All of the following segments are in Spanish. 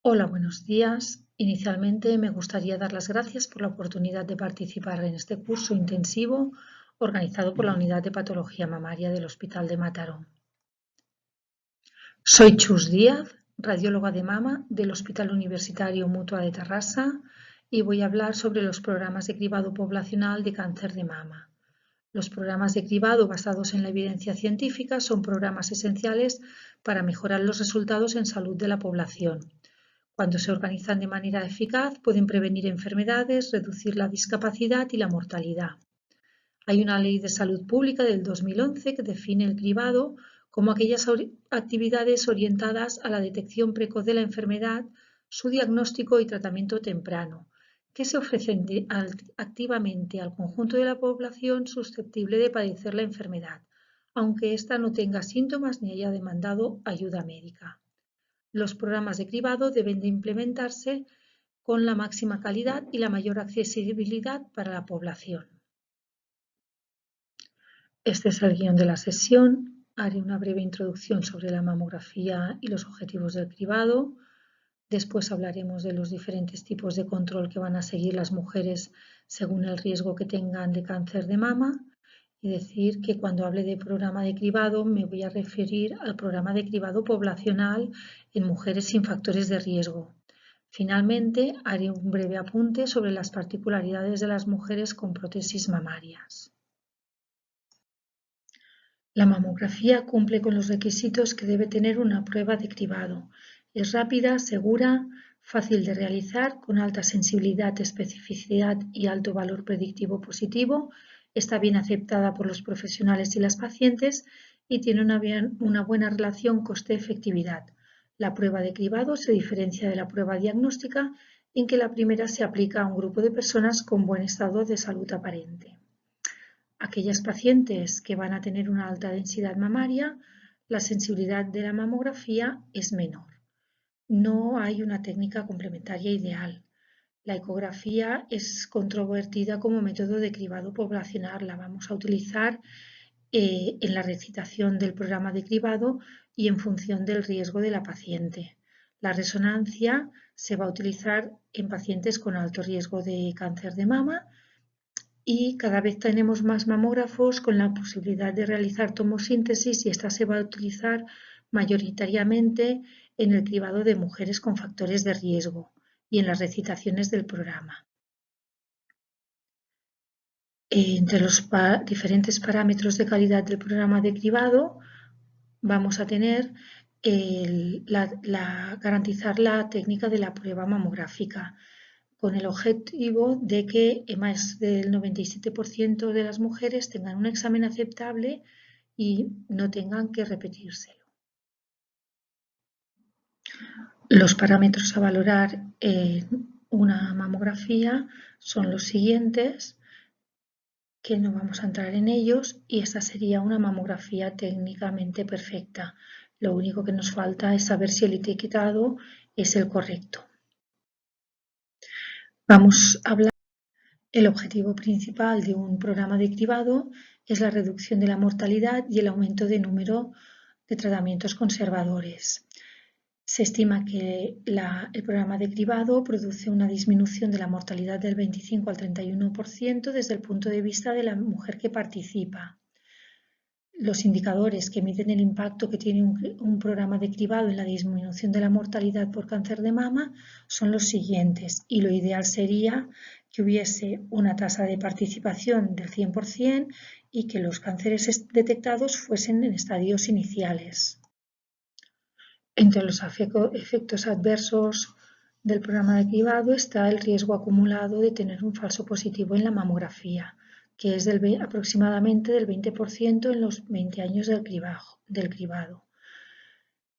Hola, buenos días. Inicialmente me gustaría dar las gracias por la oportunidad de participar en este curso intensivo organizado por la Unidad de Patología Mamaria del Hospital de Mataró. Soy Chus Díaz, radióloga de mama del Hospital Universitario Mutua de Tarrasa y voy a hablar sobre los programas de cribado poblacional de cáncer de mama. Los programas de cribado basados en la evidencia científica son programas esenciales para mejorar los resultados en salud de la población. Cuando se organizan de manera eficaz, pueden prevenir enfermedades, reducir la discapacidad y la mortalidad. Hay una ley de salud pública del 2011 que define el cribado como aquellas actividades orientadas a la detección precoz de la enfermedad, su diagnóstico y tratamiento temprano, que se ofrecen activamente al conjunto de la población susceptible de padecer la enfermedad, aunque ésta no tenga síntomas ni haya demandado ayuda médica. Los programas de cribado deben de implementarse con la máxima calidad y la mayor accesibilidad para la población. Este es el guión de la sesión. Haré una breve introducción sobre la mamografía y los objetivos del cribado. Después hablaremos de los diferentes tipos de control que van a seguir las mujeres según el riesgo que tengan de cáncer de mama. Y decir que cuando hable de programa de cribado me voy a referir al programa de cribado poblacional en mujeres sin factores de riesgo. Finalmente, haré un breve apunte sobre las particularidades de las mujeres con prótesis mamarias. La mamografía cumple con los requisitos que debe tener una prueba de cribado. Es rápida, segura, fácil de realizar, con alta sensibilidad, especificidad y alto valor predictivo positivo. Está bien aceptada por los profesionales y las pacientes y tiene una buena relación coste-efectividad. La prueba de cribado se diferencia de la prueba diagnóstica en que la primera se aplica a un grupo de personas con buen estado de salud aparente. Aquellas pacientes que van a tener una alta densidad mamaria, la sensibilidad de la mamografía es menor. No hay una técnica complementaria ideal. La ecografía es controvertida como método de cribado poblacional. La vamos a utilizar en la recitación del programa de cribado y en función del riesgo de la paciente. La resonancia se va a utilizar en pacientes con alto riesgo de cáncer de mama y cada vez tenemos más mamógrafos con la posibilidad de realizar tomosíntesis y esta se va a utilizar mayoritariamente en el cribado de mujeres con factores de riesgo y en las recitaciones del programa. Entre los diferentes parámetros de calidad del programa de cribado vamos a tener garantizar la técnica de la prueba mamográfica, con el objetivo de que más del 97% de las mujeres tengan un examen aceptable y no tengan que repetírselo. Los parámetros a valorar en una mamografía son los siguientes, que no vamos a entrar en ellos, y esta sería una mamografía técnicamente perfecta. Lo único que nos falta es saber si el etiquetado es el correcto. Vamos a hablar. El objetivo principal de un programa de cribado es la reducción de la mortalidad y el aumento de número de tratamientos conservadores. Se estima que el programa de cribado produce una disminución de la mortalidad del 25 al 31% desde el punto de vista de la mujer que participa. Los indicadores que miden el impacto que tiene un programa de cribado en la disminución de la mortalidad por cáncer de mama son los siguientes, y lo ideal sería que hubiese una tasa de participación del 100% y que los cánceres detectados fuesen en estadios iniciales. Entre los efectos adversos del programa de cribado está el riesgo acumulado de tener un falso positivo en la mamografía, que es aproximadamente del 20% en los 20 años del cribado.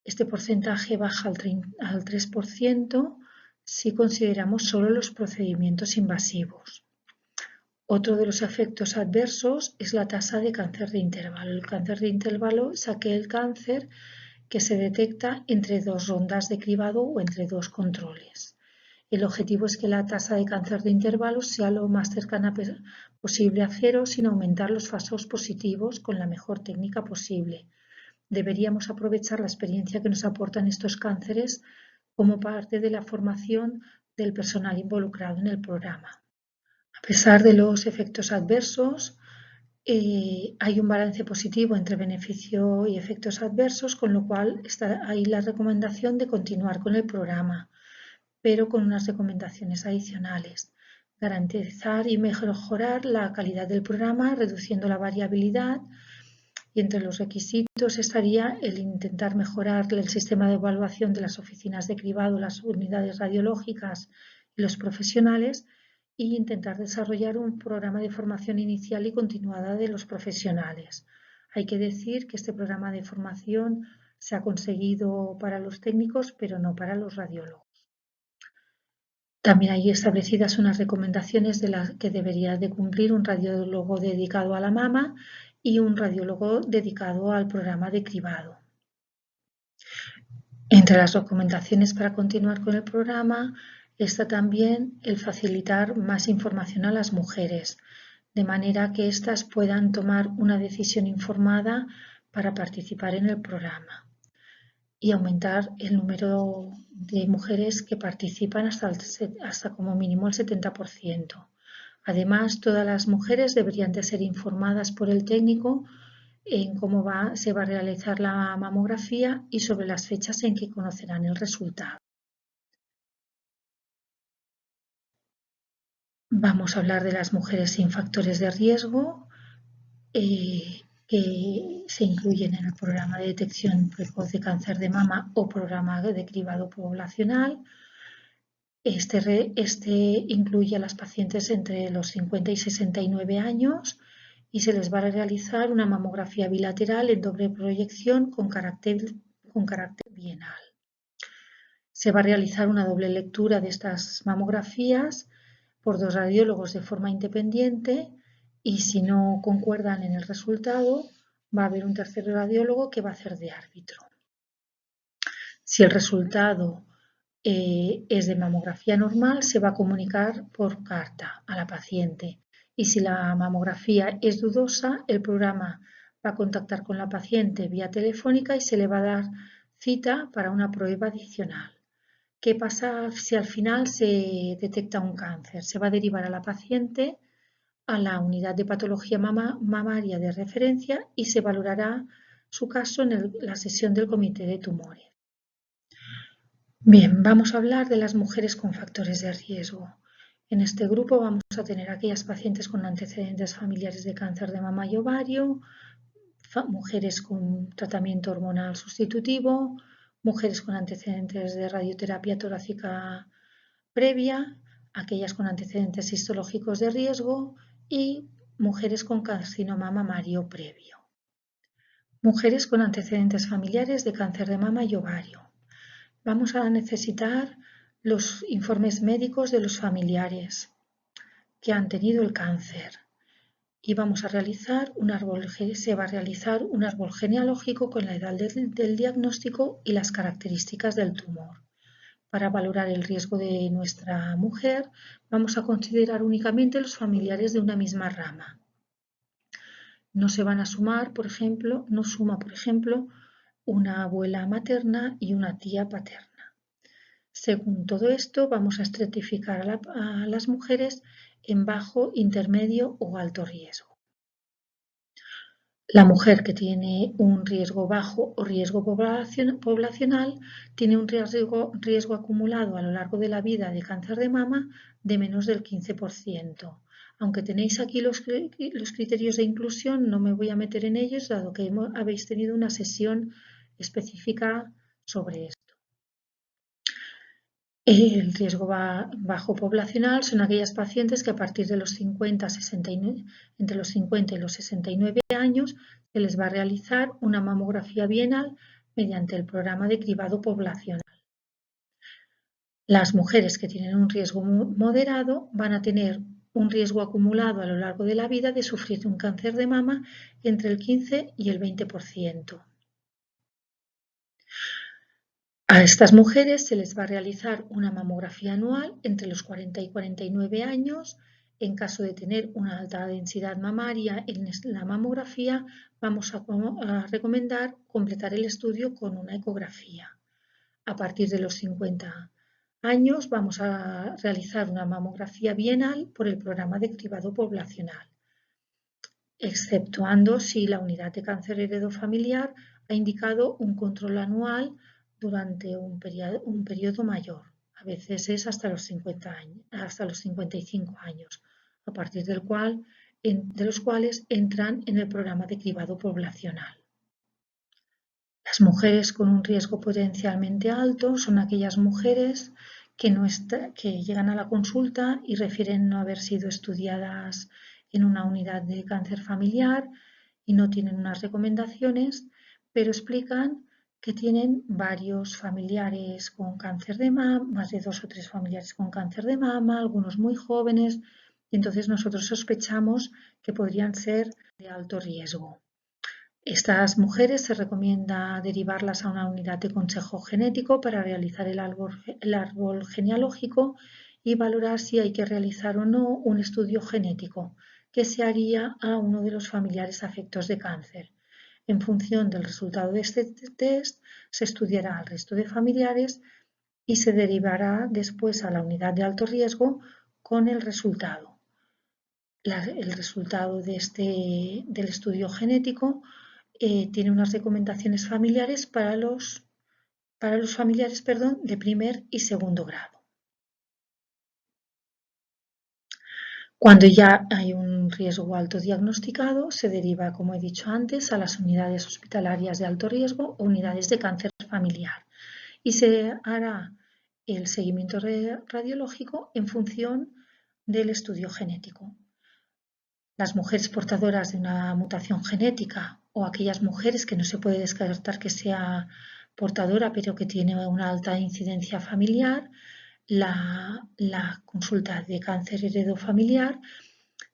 Este porcentaje baja al 3% si consideramos solo los procedimientos invasivos. Otro de los efectos adversos es la tasa de cáncer de intervalo. El cáncer de intervalo es aquel cáncer que se detecta entre dos rondas de cribado o entre dos controles. El objetivo es que la tasa de cáncer de intervalo sea lo más cercana posible a cero sin aumentar los falsos positivos con la mejor técnica posible. Deberíamos aprovechar la experiencia que nos aportan estos cánceres como parte de la formación del personal involucrado en el programa. A pesar de los efectos adversos, hay un balance positivo entre beneficio y efectos adversos, con lo cual está ahí la recomendación de continuar con el programa, pero con unas recomendaciones adicionales. Garantizar y mejorar la calidad del programa, reduciendo la variabilidad, y entre los requisitos estaría el intentar mejorar el sistema de evaluación de las oficinas de cribado, las unidades radiológicas y los profesionales, e intentar desarrollar un programa de formación inicial y continuada de los profesionales. Hay que decir que este programa de formación se ha conseguido para los técnicos, pero no para los radiólogos. También hay establecidas unas recomendaciones de las que debería de cumplir un radiólogo dedicado a la mama y un radiólogo dedicado al programa de cribado. Entre las recomendaciones para continuar con el programa está también el facilitar más información a las mujeres, de manera que éstas puedan tomar una decisión informada para participar en el programa, y aumentar el número de mujeres que participan hasta como mínimo el 70%. Además, todas las mujeres deberían de ser informadas por el técnico en cómo se va a realizar la mamografía y sobre las fechas en que conocerán el resultado. Vamos a hablar de las mujeres sin factores de riesgo, que se incluyen en el programa de detección precoz de cáncer de mama o programa de cribado poblacional. Este incluye a las pacientes entre los 50 y 69 años y se les va a realizar una mamografía bilateral en doble proyección con carácter bienal. Se va a realizar una doble lectura de estas mamografías por dos radiólogos de forma independiente, y si no concuerdan en el resultado, va a haber un tercer radiólogo que va a hacer de árbitro. Si el resultado es de mamografía normal, se va a comunicar por carta a la paciente, y si la mamografía es dudosa, el programa va a contactar con la paciente vía telefónica y se le va a dar cita para una prueba adicional. ¿Qué pasa si al final se detecta un cáncer? Se va a derivar a la paciente a la unidad de patología mamaria de referencia y se valorará su caso en la sesión del comité de tumores. Bien, vamos a hablar de las mujeres con factores de riesgo. En este grupo vamos a tener aquellas pacientes con antecedentes familiares de cáncer de mama y ovario, mujeres con tratamiento hormonal sustitutivo, mujeres con antecedentes de radioterapia torácica previa, aquellas con antecedentes histológicos de riesgo y mujeres con carcinoma mamario previo. Mujeres con antecedentes familiares de cáncer de mama y ovario. Vamos a necesitar los informes médicos de los familiares que han tenido el cáncer y vamos a realizar se va a realizar un árbol genealógico con la edad del diagnóstico y las características del tumor. Para valorar el riesgo de nuestra mujer, vamos a considerar únicamente los familiares de una misma rama. No se van a sumar, por ejemplo, una abuela materna y una tía paterna. Según todo esto, vamos a estratificar a las mujeres en bajo, intermedio o alto riesgo. La mujer que tiene un riesgo bajo o riesgo poblacional tiene un riesgo acumulado a lo largo de la vida de cáncer de mama de menos del 15%. Aunque tenéis aquí los criterios de inclusión, no me voy a meter en ellos, dado que habéis tenido una sesión específica sobre esto. El riesgo bajo poblacional son aquellas pacientes que a partir de los entre los 50 y los 69 años se les va a realizar una mamografía bienal mediante el programa de cribado poblacional. Las mujeres que tienen un riesgo moderado van a tener un riesgo acumulado a lo largo de la vida de sufrir un cáncer de mama entre el 15 y el 20%. A estas mujeres se les va a realizar una mamografía anual entre los 40 y 49 años. En caso de tener una alta densidad mamaria en la mamografía, vamos a recomendar completar el estudio con una ecografía. A partir de los 50 años vamos a realizar una mamografía bienal por el programa de cribado poblacional, exceptuando si la unidad de cáncer heredofamiliar ha indicado un control anual durante un periodo mayor. A veces es hasta los 50 años, hasta los 55 años, a partir de los cuales entran en el programa de cribado poblacional. Las mujeres con un riesgo potencialmente alto son aquellas mujeres que llegan a la consulta y refieren no haber sido estudiadas en una unidad de cáncer familiar y no tienen unas recomendaciones, pero explican que tienen varios familiares con cáncer de mama, más de 2 o 3 familiares con cáncer de mama, algunos muy jóvenes, y entonces nosotros sospechamos que podrían ser de alto riesgo. Estas mujeres se recomienda derivarlas a una unidad de consejo genético para realizar el árbol genealógico y valorar si hay que realizar o no un estudio genético que se haría a uno de los familiares afectos de cáncer. En función del resultado de este test, se estudiará al resto de familiares y se derivará después a la unidad de alto riesgo con el resultado. El resultado del estudio genético tiene unas recomendaciones familiares para los familiares de primer y segundo grado. Cuando ya hay un riesgo alto diagnosticado, se deriva, como he dicho antes, a las unidades hospitalarias de alto riesgo o unidades de cáncer familiar y se hará el seguimiento radiológico en función del estudio genético. Las mujeres portadoras de una mutación genética o aquellas mujeres que no se puede descartar que sea portadora pero que tiene una alta incidencia familiar, la consulta de cáncer heredofamiliar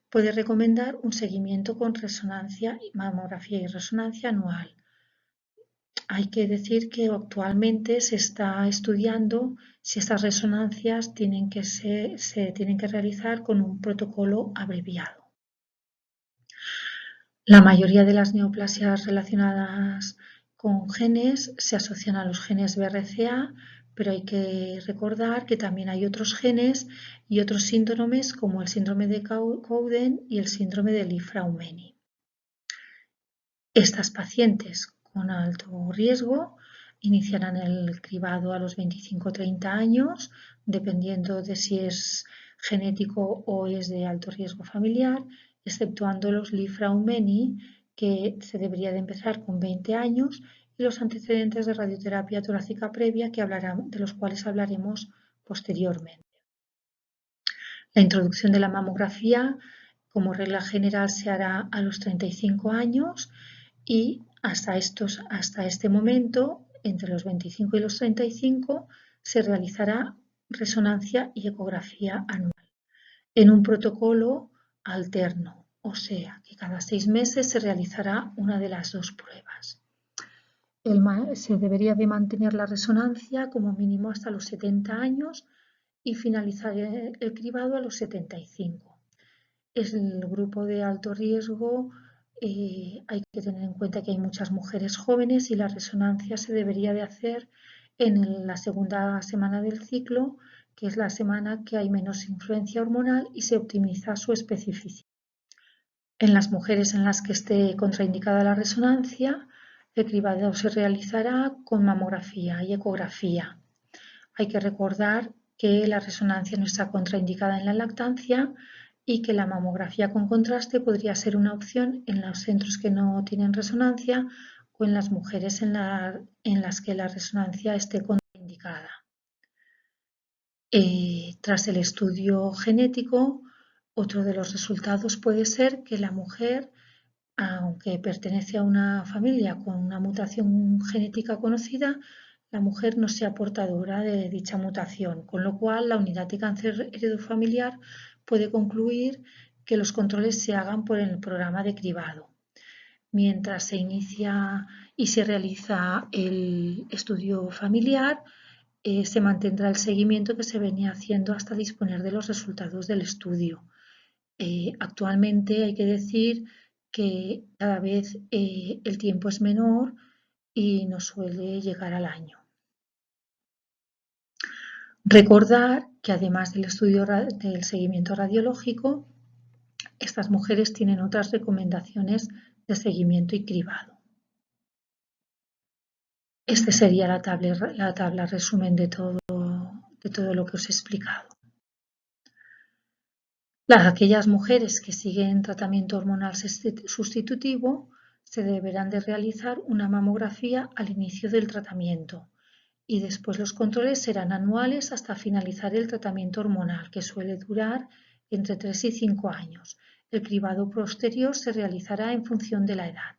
puede recomendar un seguimiento con resonancia, mamografía y resonancia anual. Hay que decir que actualmente se está estudiando si estas resonancias se tienen que realizar con un protocolo abreviado. La mayoría de las neoplasias relacionadas con genes se asocian a los genes BRCA, pero hay que recordar que también hay otros genes y otros síndromes como el síndrome de Cowden y el síndrome de Li-Fraumeni. Estas pacientes con alto riesgo iniciarán el cribado a los 25-30 años, dependiendo de si es genético o es de alto riesgo familiar, exceptuando los Li-Fraumeni, que se debería de empezar con 20 años, y los antecedentes de radioterapia torácica previa, de los cuales hablaremos posteriormente. La introducción de la mamografía, como regla general, se hará a los 35 años y hasta este momento, entre los 25 y los 35, se realizará resonancia y ecografía anual en un protocolo alterno, o sea que cada 6 meses se realizará una de las dos pruebas. Se debería de mantener la resonancia como mínimo hasta los 70 años y finalizar el cribado a los 75. Es el grupo de alto riesgo. Hay que tener en cuenta que hay muchas mujeres jóvenes y la resonancia se debería de hacer en la segunda semana del ciclo, que es la semana que hay menos influencia hormonal y se optimiza su especificidad. En las mujeres en las que esté contraindicada la resonancia, el cribado se realizará con mamografía y ecografía. Hay que recordar que la resonancia no está contraindicada en la lactancia y que la mamografía con contraste podría ser una opción en los centros que no tienen resonancia o en las mujeres en las que la resonancia esté contraindicada. Tras el estudio genético, otro de los resultados puede ser que la mujer, aunque pertenece a una familia con una mutación genética conocida, la mujer no sea portadora de dicha mutación, con lo cual la unidad de cáncer heredofamiliar puede concluir que los controles se hagan por el programa de cribado. Mientras se inicia y se realiza el estudio familiar, se mantendrá el seguimiento que se venía haciendo hasta disponer de los resultados del estudio. Actualmente hay que decir que cada vez el tiempo es menor y no suele llegar al año. Recordar que además del estudio del seguimiento radiológico, estas mujeres tienen otras recomendaciones de seguimiento y cribado. Esta sería la tabla resumen de todo lo que os he explicado. Aquellas mujeres que siguen tratamiento hormonal sustitutivo se deberán de realizar una mamografía al inicio del tratamiento y después los controles serán anuales hasta finalizar el tratamiento hormonal, que suele durar entre 3 y 5 años. El cribado posterior se realizará en función de la edad.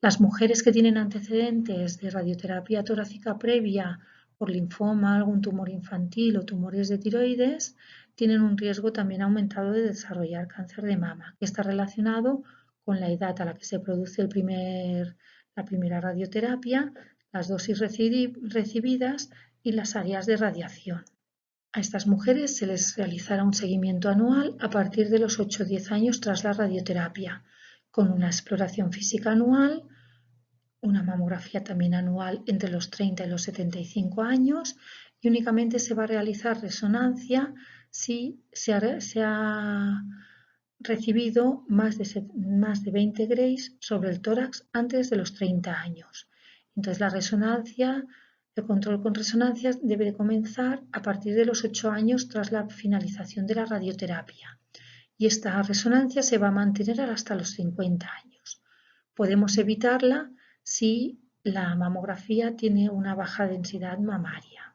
Las mujeres que tienen antecedentes de radioterapia torácica previa por linfoma, algún tumor infantil o tumores de tiroides tienen un riesgo también aumentado de desarrollar cáncer de mama, que está relacionado con la edad a la que se produce la primera radioterapia, las dosis recibidas y las áreas de radiación. A estas mujeres se les realizará un seguimiento anual a partir de los 8 o 10 años tras la radioterapia, con una exploración física anual, una mamografía también anual entre los 30 y los 75 años y únicamente se va a realizar resonancia si se ha recibido más de 20 Grays sobre el tórax antes de los 30 años. Entonces la resonancia, el control con resonancias debe de comenzar a partir de los 8 años tras la finalización de la radioterapia y esta resonancia se va a mantener hasta los 50 años. Podemos evitarla si la mamografía tiene una baja densidad mamaria.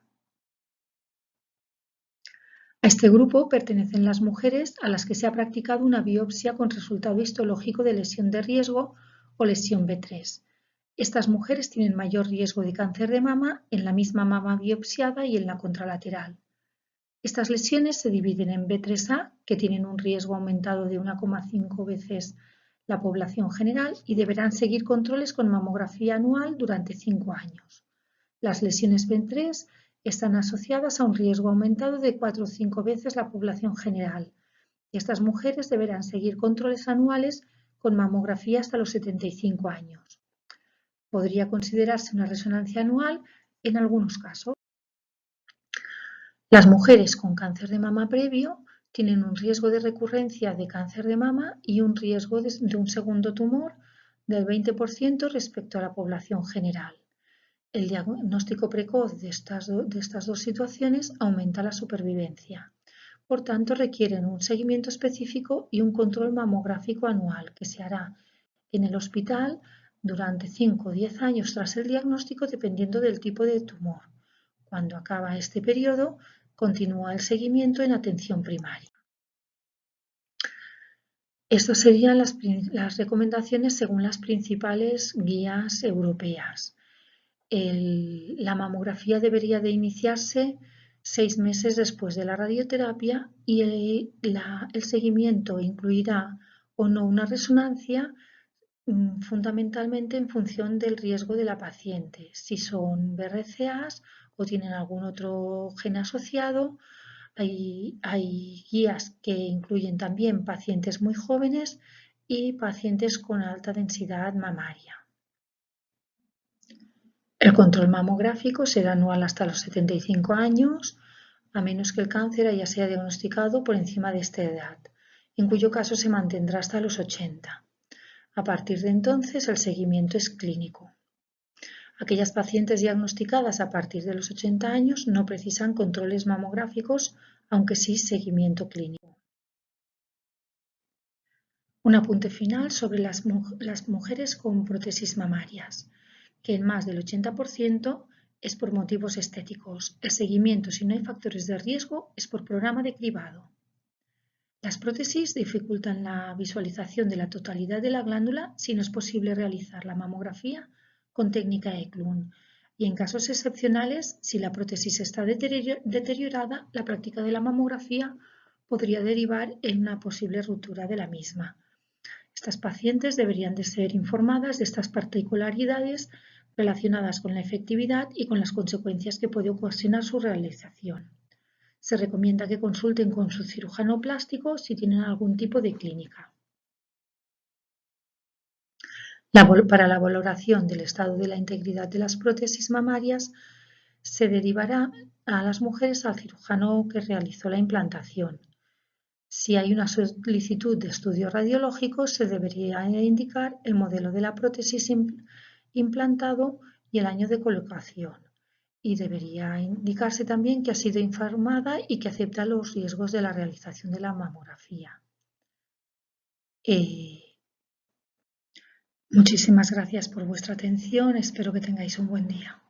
A este grupo pertenecen las mujeres a las que se ha practicado una biopsia con resultado histológico de lesión de riesgo o lesión B3. Estas mujeres tienen mayor riesgo de cáncer de mama en la misma mama biopsiada y en la contralateral. Estas lesiones se dividen en B3A, que tienen un riesgo aumentado de 1,5 veces la población general y deberán seguir controles con mamografía anual durante 5 años. Las lesiones B3 están asociadas a un riesgo aumentado de 4 o 5 veces la población general y estas mujeres deberán seguir controles anuales con mamografía hasta los 75 años. Podría considerarse una resonancia anual en algunos casos. Las mujeres con cáncer de mama previo tienen un riesgo de recurrencia de cáncer de mama y un riesgo de un segundo tumor del 20% respecto a la población general. El diagnóstico precoz de estas dos situaciones aumenta la supervivencia. Por tanto, requieren un seguimiento específico y un control mamográfico anual que se hará en el hospital durante 5 o 10 años tras el diagnóstico dependiendo del tipo de tumor. Cuando acaba este periodo, continúa el seguimiento en atención primaria. Estas serían las recomendaciones según las principales guías europeas. La mamografía debería de iniciarse 6 meses después de la radioterapia y el seguimiento incluirá o no una resonancia fundamentalmente en función del riesgo de la paciente, si son BRCAs o tienen algún otro gen asociado. Hay guías que incluyen también pacientes muy jóvenes y pacientes con alta densidad mamaria. El control mamográfico será anual hasta los 75 años, a menos que el cáncer haya sido diagnosticado por encima de esta edad, en cuyo caso se mantendrá hasta los 80. A partir de entonces, el seguimiento es clínico. Aquellas pacientes diagnosticadas a partir de los 80 años no precisan controles mamográficos, aunque sí seguimiento clínico. Un apunte final sobre las mujeres con prótesis mamarias, que en más del 80% es por motivos estéticos. El seguimiento, si no hay factores de riesgo, es por programa de cribado. Las prótesis dificultan la visualización de la totalidad de la glándula si no es posible realizar la mamografía con técnica Eklund y en casos excepcionales, si la prótesis está deteriorada, la práctica de la mamografía podría derivar en una posible ruptura de la misma. Estas pacientes deberían de ser informadas de estas particularidades relacionadas con la efectividad y con las consecuencias que puede ocasionar su realización. Se recomienda que consulten con su cirujano plástico si tienen algún tipo de clínica. Para la valoración del estado de la integridad de las prótesis mamarias se derivará a las mujeres al cirujano que realizó la implantación. Si hay una solicitud de estudio radiológico, se debería indicar el modelo de la prótesis implantado y el año de colocación. Y debería indicarse también que ha sido informada y que acepta los riesgos de la realización de la mamografía. Muchísimas gracias por vuestra atención. Espero que tengáis un buen día.